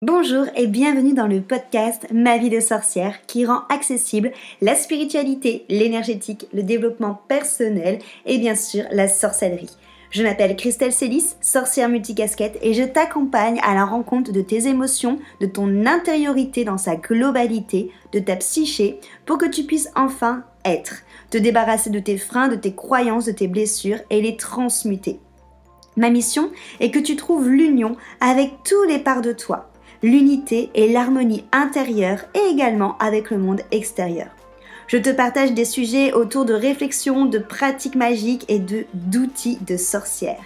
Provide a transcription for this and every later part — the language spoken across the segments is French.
Bonjour et bienvenue dans le podcast Ma vie de sorcière qui rend accessible la spiritualité, l'énergétique, le développement personnel et bien sûr la sorcellerie. Je m'appelle Christelle Célis, sorcière multicasquette et je t'accompagne à la rencontre de tes émotions, de ton intériorité dans sa globalité, de ta psyché pour que tu puisses enfin être, te débarrasser de tes freins, de tes croyances, de tes blessures et les transmuter. Ma mission est que tu trouves l'union avec tous les parts de toi, l'unité et l'harmonie intérieure et également avec le monde extérieur. Je te partage des sujets autour de réflexions, de pratiques magiques et d'outils de sorcière.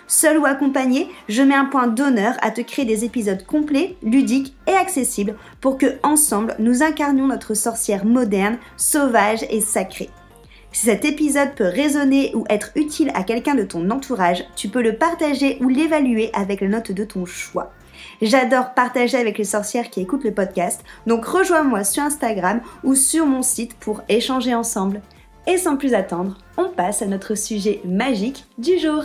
Seul ou accompagné, je mets un point d'honneur à te créer des épisodes complets, ludiques et accessibles pour que, ensemble, nous incarnions notre sorcière moderne, sauvage et sacrée. Si cet épisode peut résonner ou être utile à quelqu'un de ton entourage, tu peux le partager ou l'évaluer avec la note de ton choix. J'adore partager avec les sorcières qui écoutent le podcast, donc rejoins-moi sur Instagram ou sur mon site pour échanger ensemble. Et sans plus attendre, on passe à notre sujet magique du jour.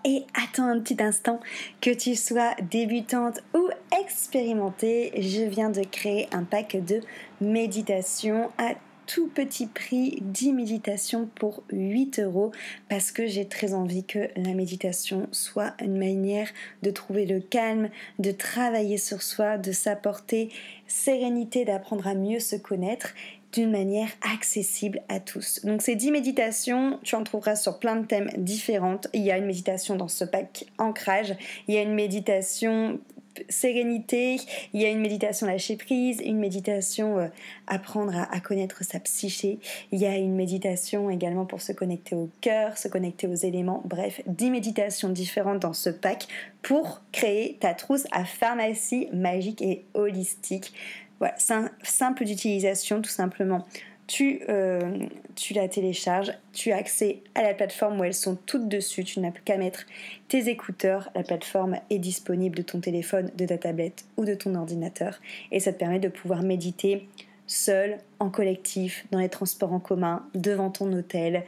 Et attends un petit instant, que tu sois débutante ou expérimentée, je viens de créer un pack de méditation à tout petit prix, 10 méditations pour 8 € parce que j'ai très envie que la méditation soit une manière de trouver le calme, de travailler sur soi, de s'apporter sérénité, d'apprendre à mieux se connaître d'une manière accessible à tous. Donc ces 10 méditations, tu en trouveras sur plein de thèmes différents. Il y a une méditation dans ce pack ancrage, il y a une méditation sérénité, il y a une méditation lâcher prise, une méditation apprendre à connaître sa psyché, il y a une méditation également pour se connecter au cœur, se connecter aux éléments, bref, 10 méditations différentes dans ce pack pour créer ta trousse à pharmacie magique et holistique. Voilà, simple d'utilisation tout simplement. Tu la télécharges, tu as accès à la plateforme où elles sont toutes dessus, tu n'as plus qu'à mettre tes écouteurs, la plateforme est disponible de ton téléphone, de ta tablette ou de ton ordinateur et ça te permet de pouvoir méditer seul, en collectif, dans les transports en commun, devant ton hôtel,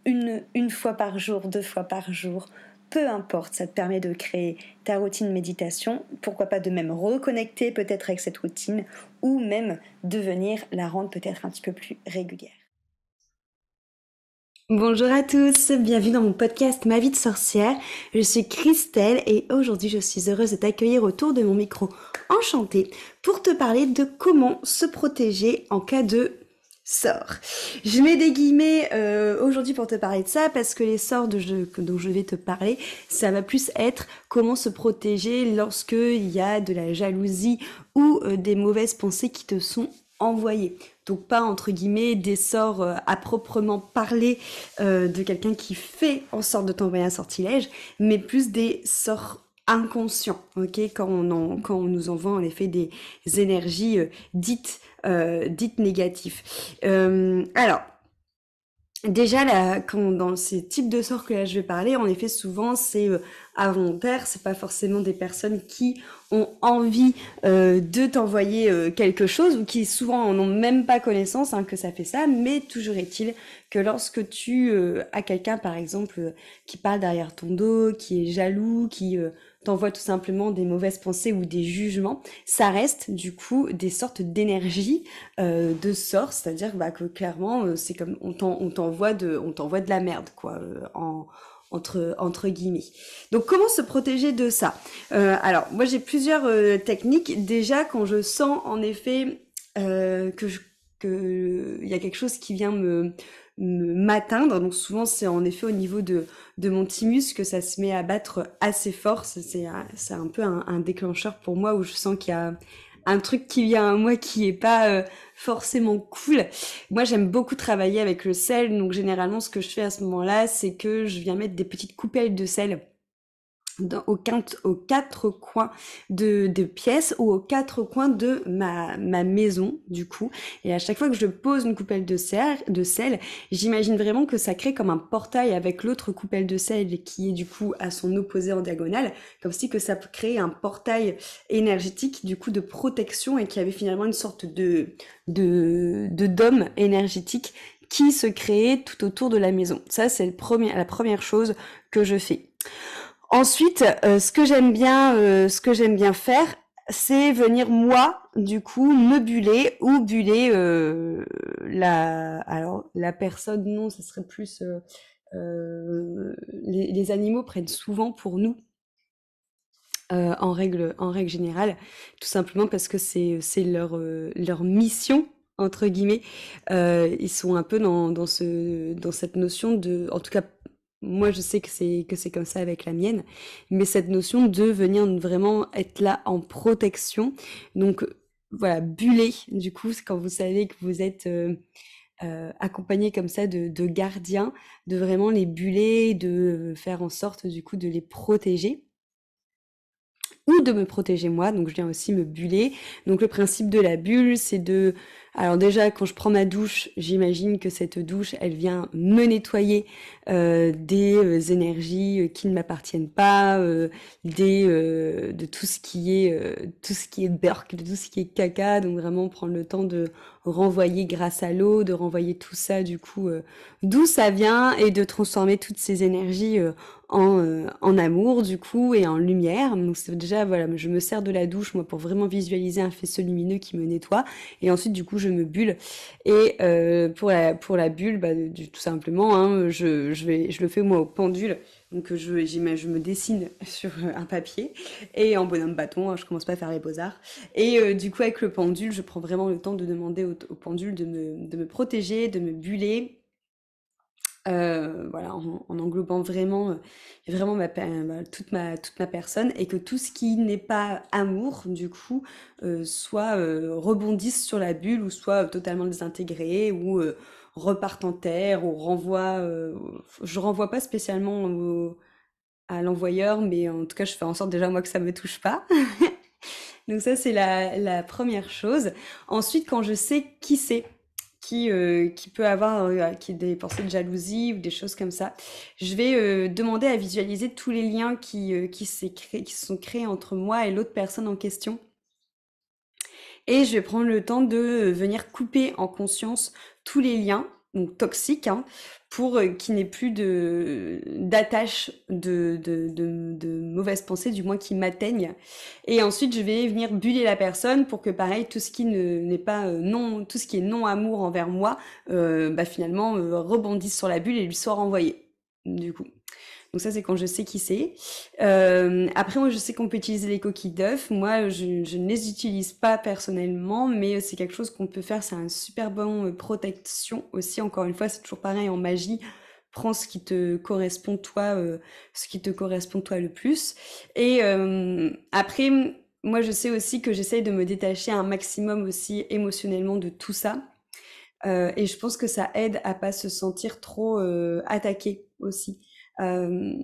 une fois par jour, 2 fois par jour. Peu importe, ça te permet de créer ta routine méditation, pourquoi pas de même reconnecter peut-être avec cette routine ou même de venir la rendre peut-être un petit peu plus régulière. Bonjour à tous, bienvenue dans mon podcast Ma vie de sorcière. Je suis Christelle et aujourd'hui je suis heureuse de t'accueillir autour de mon micro enchanté pour te parler de comment se protéger en cas de sort. Je mets des guillemets aujourd'hui pour te parler de ça parce que les sorts dont je vais te parler, ça va plus être comment se protéger lorsque il y a de la jalousie ou des mauvaises pensées qui te sont envoyées. Donc pas entre guillemets des sorts à proprement parler de quelqu'un qui fait en sorte de t'envoyer un sortilège, mais plus des sorts inconscients, ok, quand on nous envoie en effet des énergies dites négatives. Alors, déjà, là, dans ces types de sorts que là je vais parler, en effet, souvent c'est involontaire, c'est pas forcément des personnes qui ont envie de t'envoyer quelque chose ou qui souvent en ont même pas connaissance que ça fait ça, mais toujours est-il que lorsque tu as quelqu'un par exemple qui parle derrière ton dos, qui est jaloux, qui t'envoie tout simplement des mauvaises pensées ou des jugements, ça reste du coup des sortes d'énergie de sorts, c'est-à-dire que clairement c'est comme on t'envoie de la merde quoi, entre guillemets. Donc comment se protéger de ça? Alors moi j'ai plusieurs techniques. Déjà quand je sens en effet que il y a quelque chose qui vient m'atteindre, donc souvent c'est en effet au niveau de mon thymus que ça se met à battre assez fort, c'est un peu un déclencheur pour moi où je sens qu'il y a un truc qui vient à moi qui est pas forcément cool. Moi j'aime beaucoup travailler avec le sel, donc généralement ce que je fais à ce moment-là c'est que je viens mettre des petites coupelles de sel aux 4 coins de pièces ou aux 4 coins de ma maison du coup, et à chaque fois que je pose une coupelle de sel, j'imagine vraiment que ça crée comme un portail avec l'autre coupelle de sel qui est du coup à son opposé en diagonale, comme si que ça peut créer un portail énergétique du coup de protection et qui avait finalement une sorte de dôme énergétique qui se créait tout autour de la maison. Ça c'est la première chose que je fais. Ensuite, ce que j'aime bien faire, c'est venir moi, du coup, me buller ou buller la personne. Non, ça serait plus les animaux prennent souvent pour nous. En règle générale, tout simplement parce que c'est leur mission entre guillemets. Ils sont un peu dans cette notion de, en tout cas, moi je sais que c'est comme ça avec la mienne, mais cette notion de venir vraiment être là en protection. Donc voilà, buller. Du coup, c'est quand vous savez que vous êtes accompagné comme ça de gardiens, de vraiment les buller, de faire en sorte du coup de les protéger ou de me protéger moi, donc je viens aussi me buller. Donc le principe de la bulle, c'est de... Alors déjà, quand je prends ma douche, j'imagine que cette douche, elle vient me nettoyer des énergies qui ne m'appartiennent pas, de tout ce qui est burk, de tout ce qui est caca. Donc vraiment prendre le temps de renvoyer grâce à l'eau, de renvoyer tout ça du coup d'où ça vient et de transformer toutes ces énergies en amour du coup et en lumière. Donc c'est déjà voilà, je me sers de la douche moi pour vraiment visualiser un faisceau lumineux qui me nettoie et ensuite du coup je me bulle et pour la bulle tout simplement hein, je le fais moi au pendule. Donc je me dessine sur un papier et en bonhomme bâton, hein, je commence pas à faire les beaux-arts. Et du coup avec le pendule, je prends vraiment le temps de demander au pendule de me protéger, de me buller voilà, en englobant vraiment, vraiment toute ma personne et que tout ce qui n'est pas amour, du coup, soit rebondisse sur la bulle ou soit totalement désintégré ou reparte en terre ou renvoie. Je renvoie pas spécialement à l'envoyeur, mais en tout cas, je fais en sorte déjà moi que ça me touche pas. Donc ça, c'est la première chose. Ensuite, quand je sais qui c'est, qui peut avoir qui des pensées de jalousie ou des choses comme ça, je vais demander à visualiser tous les liens qui se sont créés entre moi et l'autre personne en question. Et je vais prendre le temps de venir couper en conscience tous les liens, donc toxiques, hein, pour qu'il n'y ait plus d'attache de mauvaises pensées, du moins qui m'atteignent. Et ensuite, je vais venir buller la personne pour que, pareil, tout ce qui n'est pas non, tout ce qui est non amour envers moi, finalement, rebondisse sur la bulle et lui soit renvoyé. Du coup. Donc ça, c'est quand je sais qui c'est. Après, moi, je sais qu'on peut utiliser les coquilles d'œufs. Moi, je ne les utilise pas personnellement, mais c'est quelque chose qu'on peut faire. C'est un super bon protection aussi. Encore une fois, c'est toujours pareil en magie. Prends ce qui te correspond toi, ce qui te correspond toi le plus. Et après, moi, je sais aussi que j'essaye de me détacher un maximum aussi émotionnellement de tout ça. Et je pense que ça aide à pas se sentir trop attaqué aussi. Euh,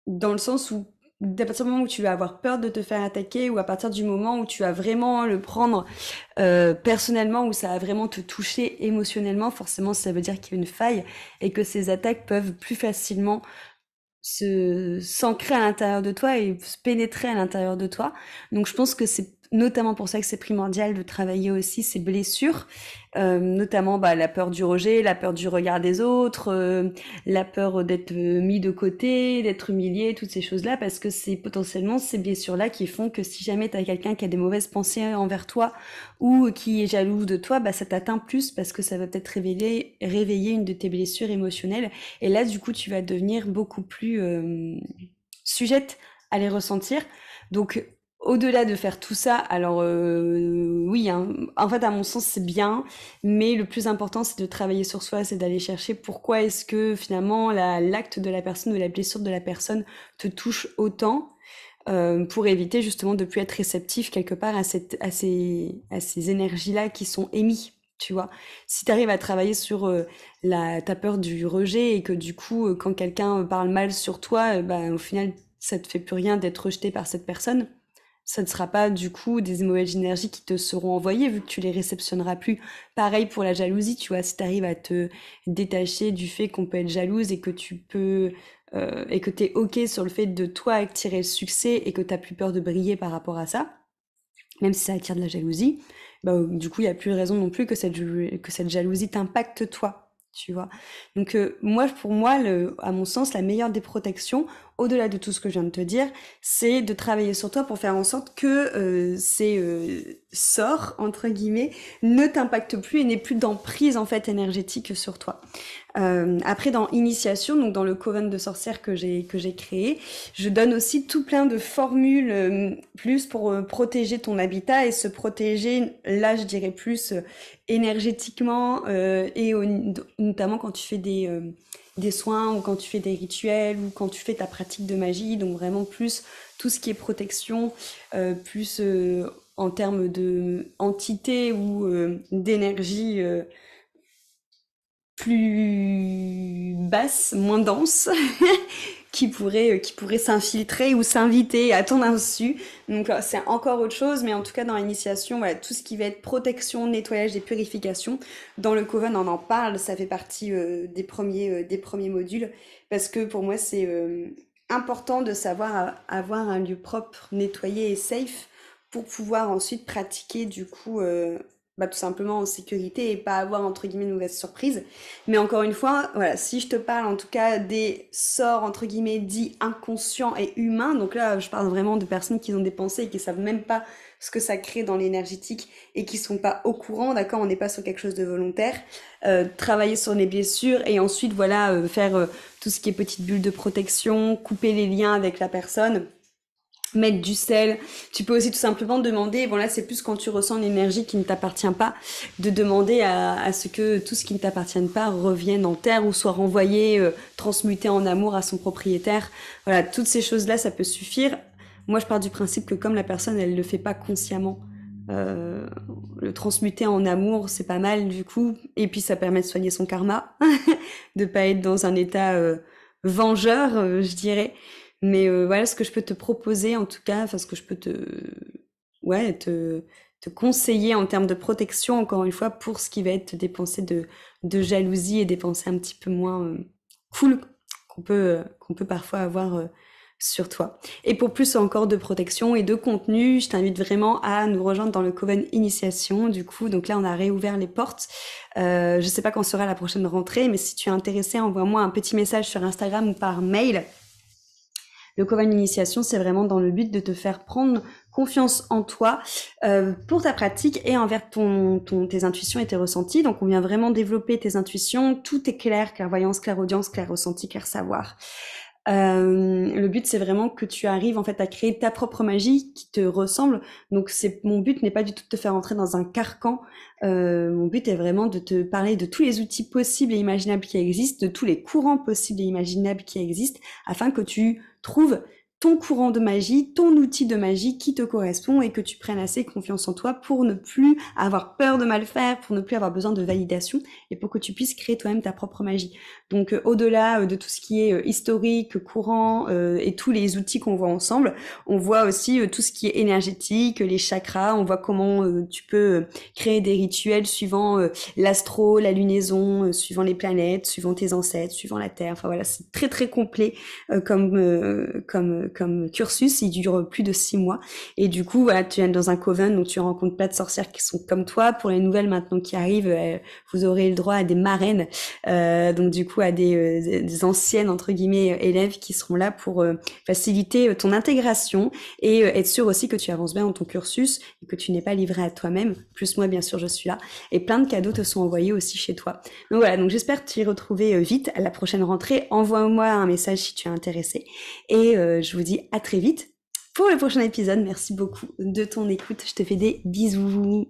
Dans le sens où, à partir du moment où tu vas avoir peur de te faire attaquer, ou à partir du moment où tu vas vraiment le prendre personnellement, où ça va vraiment te toucher émotionnellement, forcément ça veut dire qu'il y a une faille et que ces attaques peuvent plus facilement se s'ancrer à l'intérieur de toi et se pénétrer à l'intérieur de toi. Donc je pense que c'est notamment pour ça que c'est primordial de travailler aussi ces blessures, notamment la peur du rejet, la peur du regard des autres, la peur d'être mis de côté, d'être humilié, toutes ces choses-là, parce que c'est potentiellement ces blessures-là qui font que si jamais t'as quelqu'un qui a des mauvaises pensées envers toi ou qui est jaloux de toi, ça t'atteint plus parce que ça va peut-être réveiller une de tes blessures émotionnelles et là, du coup, tu vas devenir beaucoup plus sujette à les ressentir. Donc, au-delà de faire tout ça, alors oui, hein, en fait, à mon sens, c'est bien, mais le plus important, c'est de travailler sur soi, c'est d'aller chercher pourquoi est-ce que finalement l'acte de la personne ou la blessure de la personne te touche autant. Pour éviter justement de plus être réceptif quelque part à ces énergies-là qui sont émises, tu vois. Si tu arrives à travailler sur ta peur du rejet et que du coup, quand quelqu'un parle mal sur toi, au final, ça te fait plus rien d'être rejeté par cette personne. Ça ne sera pas du coup des mauvaises énergies qui te seront envoyées vu que tu les réceptionneras plus. Pareil pour la jalousie, tu vois, si tu arrives à te détacher du fait qu'on peut être jalouse et que tu peux et que t'es ok sur le fait de toi attirer le succès et que t'as plus peur de briller par rapport à ça, même si ça attire de la jalousie, du coup il y a plus de raison non plus que cette jalousie t'impacte toi. Tu vois. Donc moi, pour moi, à mon sens, la meilleure des protections, au-delà de tout ce que je viens de te dire, c'est de travailler sur toi pour faire en sorte que ces sorts, entre guillemets, ne t'impactent plus et n'aient plus d'emprise en fait énergétique sur toi. Après, dans Initiation, donc dans le coven de sorcières que j'ai créé, je donne aussi tout plein de formules plus pour protéger ton habitat et se protéger, là je dirais plus énergétiquement et notamment quand tu fais des soins ou quand tu fais des rituels ou quand tu fais ta pratique de magie, donc vraiment plus tout ce qui est protection, plus en termes de entité ou d'énergie plus basse, moins dense, qui pourrait s'infiltrer ou s'inviter à ton insu. Donc c'est encore autre chose, mais en tout cas dans l'initiation, voilà, tout ce qui va être protection, nettoyage et purification, dans le Coven on en parle, ça fait partie des premiers modules, parce que pour moi c'est important de savoir avoir un lieu propre, nettoyé et safe pour pouvoir ensuite pratiquer du coup tout simplement en sécurité et pas avoir entre guillemets une mauvaise surprise. Mais encore une fois, voilà, si je te parle en tout cas des sorts entre guillemets dits inconscients et humains, donc là je parle vraiment de personnes qui ont des pensées et qui savent même pas ce que ça crée dans l'énergétique et qui sont pas au courant, d'accord, on n'est pas sur quelque chose de volontaire, travailler sur les blessures et ensuite voilà faire tout ce qui est petites bulles de protection, couper les liens avec la personne, mettre du sel. Tu peux aussi tout simplement demander, bon là c'est plus quand tu ressens une énergie qui ne t'appartient pas, de demander à ce que tout ce qui ne t'appartienne pas revienne en terre ou soit renvoyé, transmuté en amour à son propriétaire. Voilà, toutes ces choses-là, ça peut suffire. Moi je pars du principe que comme la personne elle le fait pas consciemment, le transmuter en amour c'est pas mal du coup, et puis ça permet de soigner son karma, de pas être dans un état vengeur, je dirais. Mais voilà ce que je peux te proposer en tout cas, enfin ce que je peux te conseiller en termes de protection, encore une fois, pour ce qui va être des pensées de jalousie et des pensées un petit peu moins cool qu'on peut parfois avoir sur toi. Et pour plus encore de protection et de contenu, je t'invite vraiment à nous rejoindre dans le Coven Initiation. Du coup, donc là, on a réouvert les portes. Je sais pas quand sera la prochaine rentrée, mais si tu es intéressé, envoie-moi un petit message sur Instagram ou par mail. Le Coven Initiation, c'est vraiment dans le but de te faire prendre confiance en toi pour ta pratique et envers tes intuitions et tes ressentis. Donc, on vient vraiment développer tes intuitions. Tout est clair, clairvoyance, clairaudience, clair ressenti, clair savoir. Le but c'est vraiment que tu arrives en fait à créer ta propre magie qui te ressemble. Donc mon but n'est pas du tout de te faire entrer dans un carcan. Mon but est vraiment de te parler de tous les outils possibles et imaginables qui existent, de tous les courants possibles et imaginables qui existent, afin que tu trouves ton courant de magie, ton outil de magie qui te correspond et que tu prennes assez confiance en toi pour ne plus avoir peur de mal faire, pour ne plus avoir besoin de validation et pour que tu puisses créer toi-même ta propre magie. Donc au-delà de tout ce qui est historique, courant et tous les outils qu'on voit ensemble, on voit aussi tout ce qui est énergétique, les chakras, on voit comment tu peux créer des rituels suivant l'astro, la lunaison, suivant les planètes, suivant tes ancêtres, suivant la Terre. Enfin voilà, c'est très très complet comme cursus, il dure plus de 6 mois. Et du coup, voilà, tu viens dans un coven, donc tu rencontres plein de sorcières qui sont comme toi. Pour les nouvelles maintenant qui arrivent, vous aurez le droit à des marraines, donc du coup à des anciennes entre guillemets élèves qui seront là pour faciliter ton intégration et être sûr aussi que tu avances bien dans ton cursus et que tu n'es pas livré à toi-même. Plus moi, bien sûr, je suis là. Et plein de cadeaux te sont envoyés aussi chez toi. Donc voilà, donc j'espère t'y retrouver vite à la prochaine rentrée. Envoie-moi un message si tu es intéressé. Et je vous dis à très vite pour le prochain épisode. Merci beaucoup de ton écoute. Je te fais des bisous.